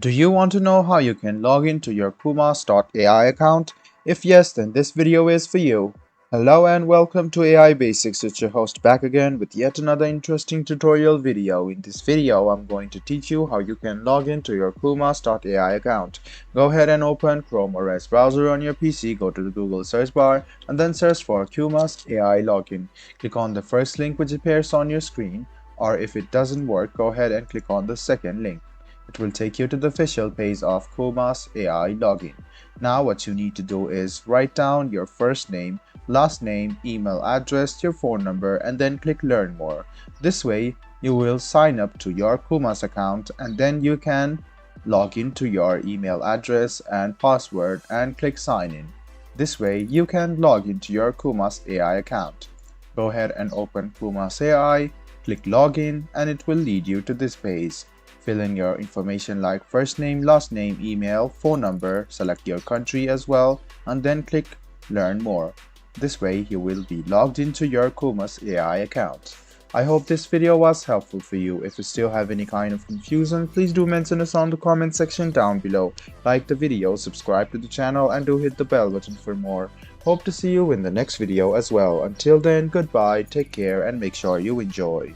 Do you want to know how you can log into your qumas.ai account? If yes, then this video is for you. Hello and welcome to AI Basics. It's your host back again with yet another interesting tutorial video. In this video, I'm going to teach you how you can log into your qumas.ai account. Go ahead and open Chrome or Edge browser on your PC, go to the Google search bar and then search for qumas.ai login. Click on the first link which appears on your screen, or if it doesn't work, go ahead and click on the second link. It will take you to the official page of qumas.ai login. Now what you need to do is write down your first name, last name, email address, your phone number, and then click learn more. This way you will sign up to your Qumas account and then you can log into your email address and password and click sign in. This way you can log into your qumas.ai account. Go ahead and open qumas.ai, click login, and it will lead you to this page. Fill in your information like first name, last name, email, phone number, select your country as well, and then click learn more. This way you will be logged into your qumas.ai account. I hope this video was helpful for you. If you still have any kind of confusion, please do mention us on the comment section down below. Like the video, subscribe to the channel, and do hit the bell button for more. Hope to see you in the next video as well. Until then, goodbye, take care, and make sure you enjoy.